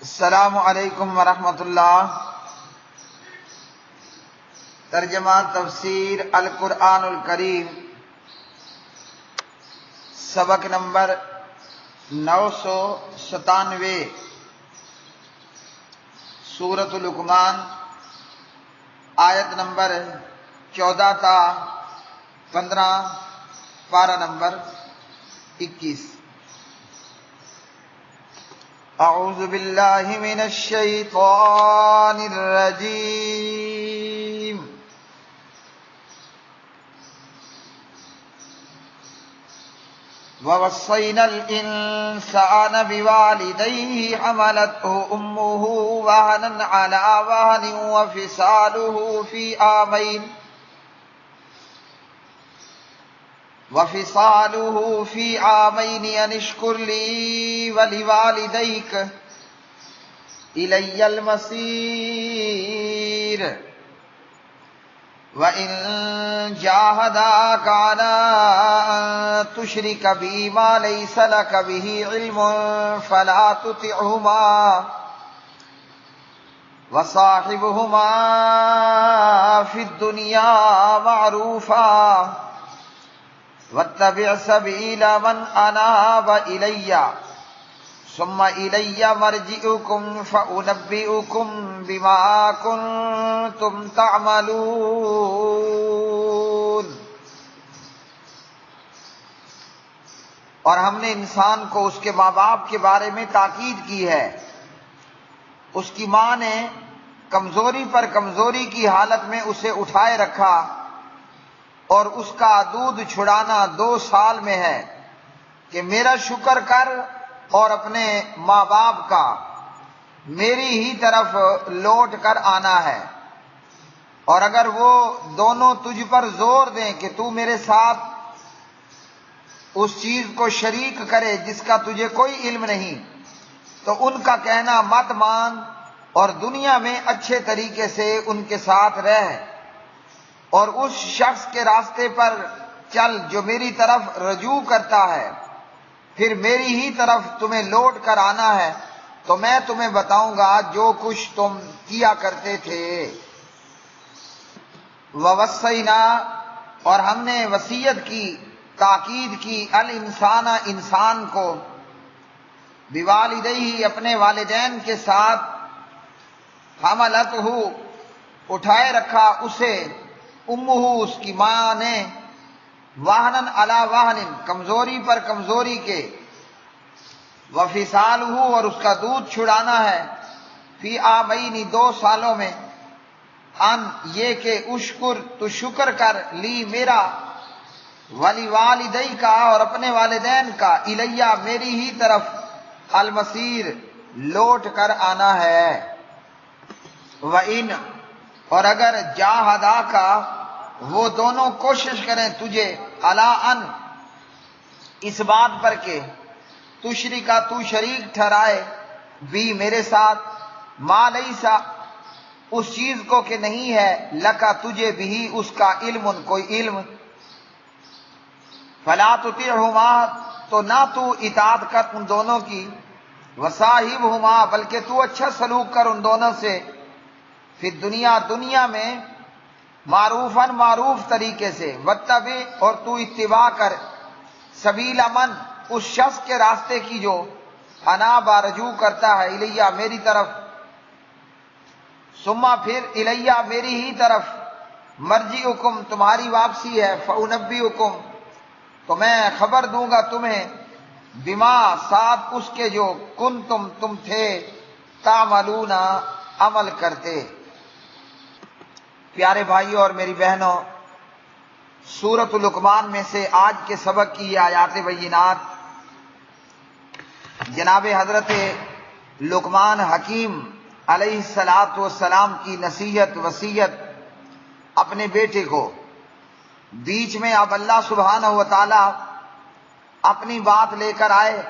السلام علیکم ورحمۃ اللہ۔ ترجمہ تفسیر القرآن الکریم، سبق نمبر 997، سورۃ لقمان، آیت نمبر 14 تا 15، پارہ نمبر 21۔ اعوذ باللہ من الشیطان الرجیم۔ ووصینا الانسان بوالدیہ حملته امہ وہنا علی وہن وفصالہ فی عامین ان اشکر لی ولوالدیک الی المصیر وَإِن جَاهَدَاكَ عَلَىٰ أَن تُشْرِكَ بِي مَا لَيْسَ لَكَ بِهِ عِلْمٌ فَلَا تُطِعْهُمَا وَصَاحِبْهُمَا فِي الدُّنْيَا مَعْرُوفًا وَاتَّبِعْ سَبِيلَ مَنْ أَنَابَ إِلَيَّ ثُمَّ إِلَيَّ مَرْجِعُكُمْ فَأُنَبِّئُكُمْ بِمَا كُنْتُمْ تَعْمَلُونَ۔ اور ہم نے انسان کو اس کے ماں باپ کے بارے میں تاکید کی ہے۔ اس کی ماں نے کمزوری پر کمزوری کی حالت میں اسے اٹھائے رکھا، اور اس کا دودھ چھڑانا 2 سال میں ہے کہ میرا شکر کر اور اپنے ماں باپ کا میری ہی طرف لوٹ کر آنا ہے۔ اور اگر وہ دونوں تجھ پر زور دیں کہ تو میرے ساتھ اس چیز کو شریک کرے جس کا تجھے کوئی علم نہیں، تو ان کا کہنا مت مان اور دنیا میں اچھے طریقے سے ان کے ساتھ رہ، اور اس شخص کے راستے پر چل جو میری طرف رجوع کرتا ہے، پھر میری ہی طرف تمہیں لوٹ کر آنا ہے، تو میں تمہیں بتاؤں گا جو کچھ تم کیا کرتے تھے۔ ووصینا، اور ہم نے وصیت کی، تاکید کی، الانسان، انسان کو، بوالدیہ، اپنے والدین کے ساتھ، حملتہ، اٹھائے رکھا اسے، امہ، اس کی ماں نے، وہنن علی وہن، کمزوری پر کمزوری کے، وفصالہ، اور اس کا دودھ چھڑانا ہے، فی عامین، 2 سالوں میں، ان، یہ کہ اشکر، تو شکر کر، لی، میرا، ولوالدیک، اور اپنے والدین کا، الیہ، میری ہی طرف، المصیر، لوٹ کر آنا ہے۔ وَإِنْ، اور اگر جاہداک، وہ دونوں کوشش کریں تجھے، علی ان، اس بات پر کہ تشرکا، تو شریک ٹھہرائے، بھی، میرے ساتھ، ما لیسا، اس چیز کو کہ نہیں ہے، لکا، تجھے، بھی، اس کا، علم، کوئی علم، فلا تطیعہما، تو نہ تو اطاعت کر ان دونوں کی، وصاحبہما، بلکہ تو اچھا سلوک کر ان دونوں سے، فی الدنیا، دنیا میں، معروفاً، معروف طریقے سے، واتبع، اور تو اتباع کر، سبیل من، اس شخص کے راستے کی جو انابا، رجوع کرتا ہے، الیہ، میری طرف، ثم، پھر، الیہ، میری ہی طرف، مرجعکم، تمہاری واپسی ہے، فانبئکم، تو میں خبر دوں گا تمہیں، بما، ساتھ اس کے جو تم تھے، تعملون، عمل کرتے۔ پیارے بھائیوں اور میری بہنوں، سورۃ لقمان میں سے آج کے سبق کی یہ آیات بینات جناب حضرت لقمان حکیم علیہ السلام کی نصیحت، وصیت اپنے بیٹے کو، بیچ میں اب اللہ سبحانہ و تعالی اپنی بات لے کر آئے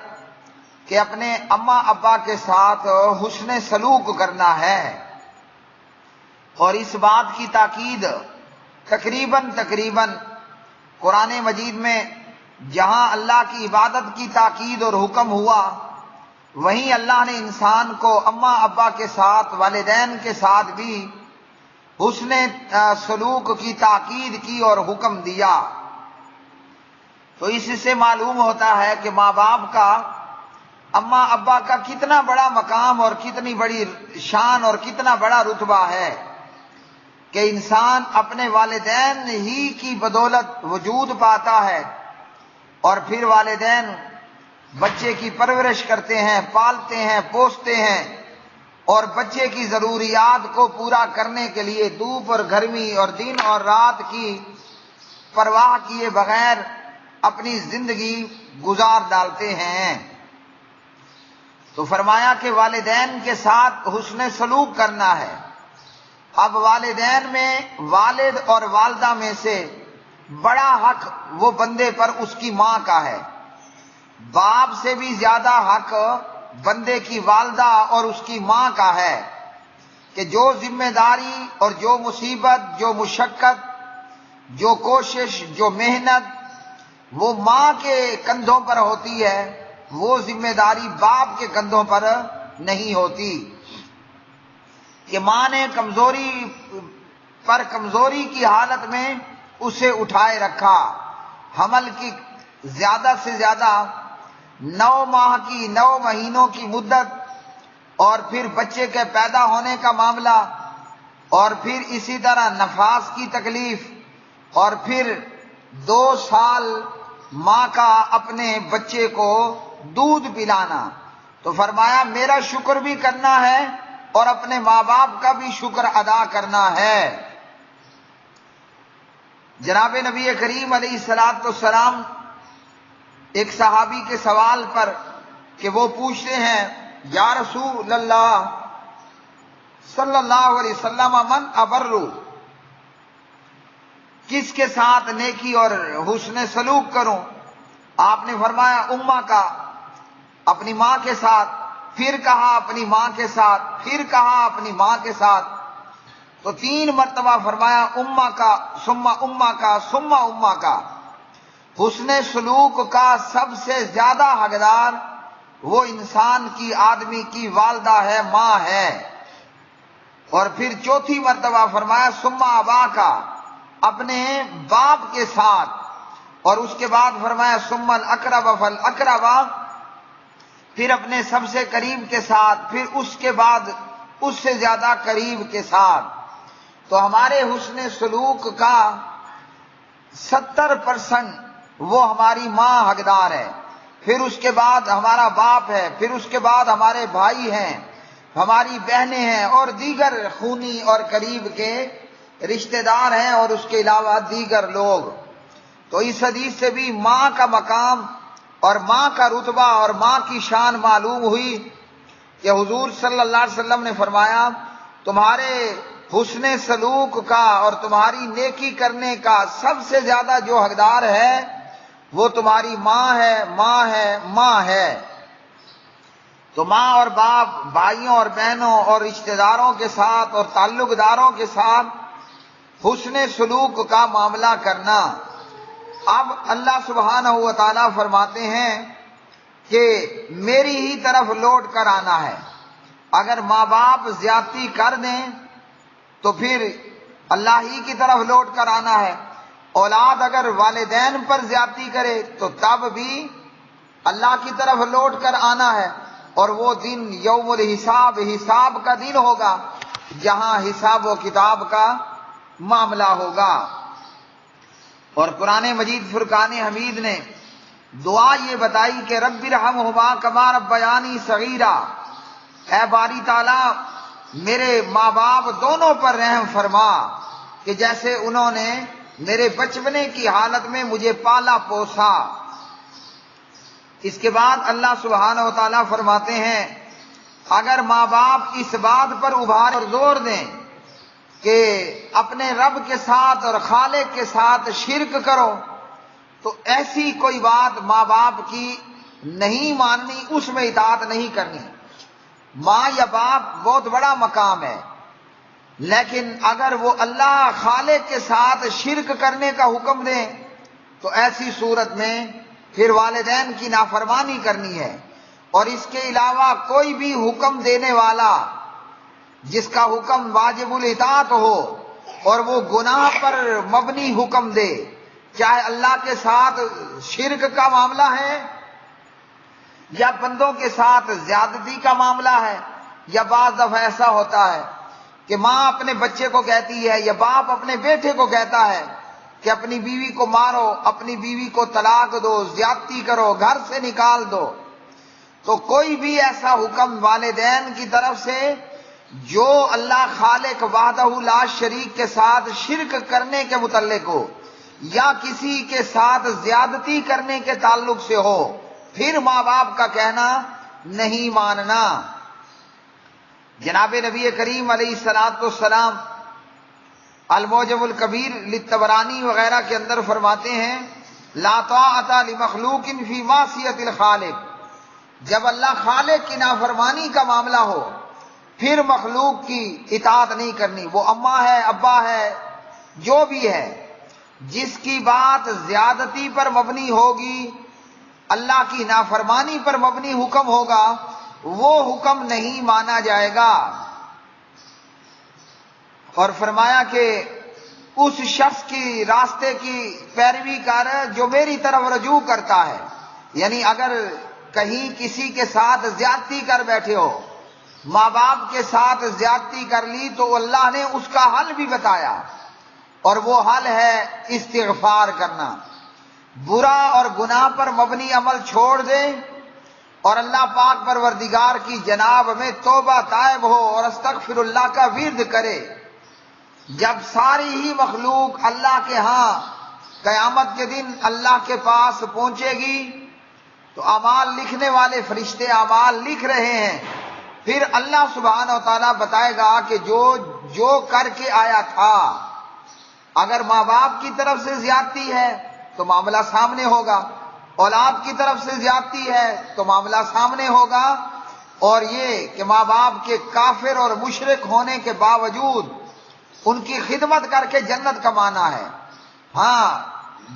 کہ اپنے اماں ابا کے ساتھ حسن سلوک کرنا ہے، اور اس بات کی تاکید تقریباً قرآن مجید میں جہاں اللہ کی عبادت کی تاکید اور حکم ہوا، وہیں اللہ نے انسان کو اماں ابا کے ساتھ، والدین کے ساتھ بھی حسن سلوک کی تاکید کی اور حکم دیا۔ تو اس سے معلوم ہوتا ہے کہ ماں باپ کا، اماں ابا کا کتنا بڑا مقام اور کتنی بڑی شان اور کتنا بڑا رتبہ ہے کہ انسان اپنے والدین ہی کی بدولت وجود پاتا ہے، اور پھر والدین بچے کی پرورش کرتے ہیں، پالتے ہیں، پوستے ہیں، اور بچے کی ضروریات کو پورا کرنے کے لیے دھوپ اور گرمی اور دن اور رات کی پرواہ کیے بغیر اپنی زندگی گزار ڈالتے ہیں۔ تو فرمایا کہ والدین کے ساتھ حسن سلوک کرنا ہے۔ اب والدین میں والد اور والدہ میں سے بڑا حق وہ بندے پر اس کی ماں کا ہے، باپ سے بھی زیادہ حق بندے کی والدہ اور اس کی ماں کا ہے کہ جو ذمہ داری اور جو مصیبت، جو مشقت، جو کوشش، جو محنت وہ ماں کے کندھوں پر ہوتی ہے، وہ ذمہ داری باپ کے کندھوں پر نہیں ہوتی۔ کہ ماں نے کمزوری کی حالت میں اسے اٹھائے رکھا، حمل کی زیادہ سے زیادہ 9 ماہ کی 9 مہینوں کی مدت، اور پھر بچے کے پیدا ہونے کا معاملہ، اور پھر اسی طرح نفاس کی تکلیف، اور پھر 2 سال ماں کا اپنے بچے کو دودھ پلانا۔ تو فرمایا میرا شکر بھی کرنا ہے اور اپنے ماں باپ کا بھی شکر ادا کرنا ہے۔ جناب نبی کریم علیہ الصلوۃ والسلام ایک صحابی کے سوال پر کہ وہ پوچھتے ہیں یا رسول اللہ صلی اللہ علیہ وسلم من ابرو، کس کے ساتھ نیکی اور حسن سلوک کروں؟ آپ نے فرمایا اماں کا، اپنی ماں کے ساتھ، پھر کہا اپنی ماں کے ساتھ، پھر کہا اپنی ماں کے ساتھ، تو 3 مرتبہ فرمایا اماں کا، ثم اماں کا، ثم اماں کا۔ حسن سلوک کا سب سے زیادہ حقدار وہ انسان کی، آدمی کی والدہ ہے، ماں ہے۔ اور پھر 4تھی مرتبہ فرمایا ثم ابا کا، اپنے باپ کے ساتھ، اور اس کے بعد فرمایا ثم الاقرب فالاقرب، پھر اپنے سب سے قریب کے ساتھ، پھر اس کے بعد اس سے زیادہ قریب کے ساتھ۔ تو ہمارے حسن سلوک کا 70% وہ ہماری ماں حقدار ہے، پھر اس کے بعد ہمارا باپ ہے، پھر اس کے بعد ہمارے بھائی ہیں، ہماری بہنیں ہیں، اور دیگر خونی اور قریب کے رشتہ دار ہیں، اور اس کے علاوہ دیگر لوگ۔ تو اس حدیث سے بھی ماں کا مقام اور ماں کا رتبہ اور ماں کی شان معلوم ہوئی کہ حضور صلی اللہ علیہ وسلم نے فرمایا تمہارے حسن سلوک کا اور تمہاری نیکی کرنے کا سب سے زیادہ جو حقدار ہے وہ تمہاری ماں ہے، ماں ہے، ماں ہے۔ تو ماں اور باپ، بھائیوں اور بہنوں اور رشتہ داروں کے ساتھ اور تعلق داروں کے ساتھ حسن سلوک کا معاملہ کرنا۔ اب اللہ سبحانہ و تعالیٰ فرماتے ہیں کہ میری ہی طرف لوٹ کر آنا ہے۔ اگر ماں باپ زیادتی کر دیں تو پھر اللہ ہی کی طرف لوٹ کر آنا ہے، اولاد اگر والدین پر زیادتی کرے تو تب بھی اللہ کی طرف لوٹ کر آنا ہے، اور وہ دن یوم الحساب، حساب کا دن ہوگا جہاں حساب و کتاب کا معاملہ ہوگا۔ اور قرآن مجید فرقان حمید نے دعا یہ بتائی کہ رب ارحمہما کما ربیانی صغیرا، اے باری تعالیٰ میرے ماں باپ دونوں پر رحم فرما کہ جیسے انہوں نے میرے بچپنے کی حالت میں مجھے پالا پوسا۔ اس کے بعد اللہ سبحانہ و تعالیٰ فرماتے ہیں اگر ماں باپ اس بات پر ابھار اور زور دیں کہ اپنے رب کے ساتھ اور خالق کے ساتھ شرک کرو تو ایسی کوئی بات ماں باپ کی نہیں ماننی، اس میں اطاعت نہیں کرنی۔ ماں یا باپ بہت بڑا مقام ہے، لیکن اگر وہ اللہ خالق کے ساتھ شرک کرنے کا حکم دیں تو ایسی صورت میں پھر والدین کی نافرمانی کرنی ہے، اور اس کے علاوہ کوئی بھی حکم دینے والا جس کا حکم واجب الاطاعت ہو اور وہ گناہ پر مبنی حکم دے، چاہے اللہ کے ساتھ شرک کا معاملہ ہے یا بندوں کے ساتھ زیادتی کا معاملہ ہے، یا بعض دفعہ ایسا ہوتا ہے کہ ماں اپنے بچے کو کہتی ہے یا باپ اپنے بیٹے کو کہتا ہے کہ اپنی بیوی کو مارو، اپنی بیوی کو طلاق دو، زیادتی کرو، گھر سے نکال دو، تو کوئی بھی ایسا حکم والدین کی طرف سے جو اللہ خالق وحدہ لا شریک کے ساتھ شرک کرنے کے متعلق ہو یا کسی کے ساتھ زیادتی کرنے کے تعلق سے ہو، پھر ماں باپ کا کہنا نہیں ماننا۔ جناب نبی کریم علیہ الصلوۃ والسلام المعجم الکبیر للطبرانی وغیرہ کے اندر فرماتے ہیں لا طاعۃ لمخلوق فی معصیۃ الخالق، جب اللہ خالق کی نافرمانی کا معاملہ ہو پھر مخلوق کی اطاعت نہیں کرنی، وہ اماں ہے، ابا ہے، جو بھی ہے، جس کی بات زیادتی پر مبنی ہوگی، اللہ کی نافرمانی پر مبنی حکم ہوگا، وہ حکم نہیں مانا جائے گا۔ اور فرمایا کہ اس شخص کی راستے کی پیروی کر جو میری طرف رجوع کرتا ہے، یعنی اگر کہیں کسی کے ساتھ زیادتی کر بیٹھے ہو، ماں باپ کے ساتھ زیادتی کر لی، تو اللہ نے اس کا حل بھی بتایا، اور وہ حل ہے استغفار کرنا، برا اور گناہ پر مبنی عمل چھوڑ دے اور اللہ پاک پروردگار کی جناب میں توبہ طائب ہو اور استغفر اللہ کا ورد کرے۔ جب ساری ہی مخلوق اللہ کے ہاں قیامت کے دن اللہ کے پاس پہنچے گی تو اعمال لکھنے والے فرشتے اعمال لکھ رہے ہیں، پھر اللہ سبحانہ و تعالیٰ بتائے گا کہ جو کر کے آیا تھا، اگر ماں باپ کی طرف سے زیادتی ہے تو معاملہ سامنے ہوگا، اولاد کی طرف سے زیادتی ہے تو معاملہ سامنے ہوگا، اور یہ کہ ماں باپ کے کافر اور مشرک ہونے کے باوجود ان کی خدمت کر کے جنت کمانا ہے۔ ہاں،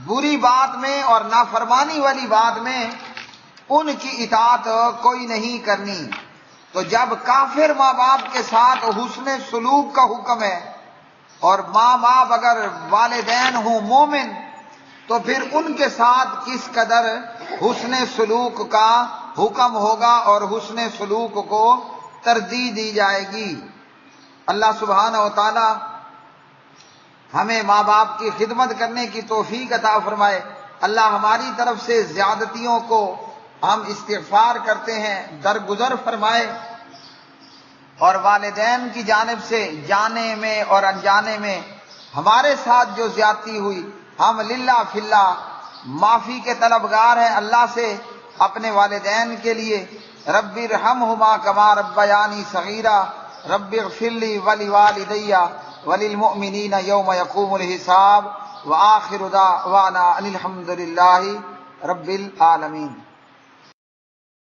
بری بات میں اور نافرمانی والی بات میں ان کی اطاعت کوئی نہیں کرنی۔ تو جب کافر ماں باپ کے ساتھ حسن سلوک کا حکم ہے اور ماں باپ اگر والدین ہوں مومن، تو پھر ان کے ساتھ کس قدر حسن سلوک کا حکم ہوگا اور حسن سلوک کو ترجیح دی جائے گی۔ اللہ سبحانہ و تعالی ہمیں ماں باپ کی خدمت کرنے کی توفیق عطا فرمائے۔ اللہ ہماری طرف سے زیادتیوں کو ہم استغفار کرتے ہیں درگزر فرمائے، اور والدین کی جانب سے جانے میں اور انجانے میں ہمارے ساتھ جو زیادتی ہوئی، ہم للہ فی اللہ معافی کے طلبگار ہیں اللہ سے اپنے والدین کے لیے۔ رب ارحمہما کما ربیانی صغیرا رب اغفر لی ولوالدی وللمؤمنین یوم یقوم الحساب۔ وآخر دعوانا ان الحمد للہ رب العالمین۔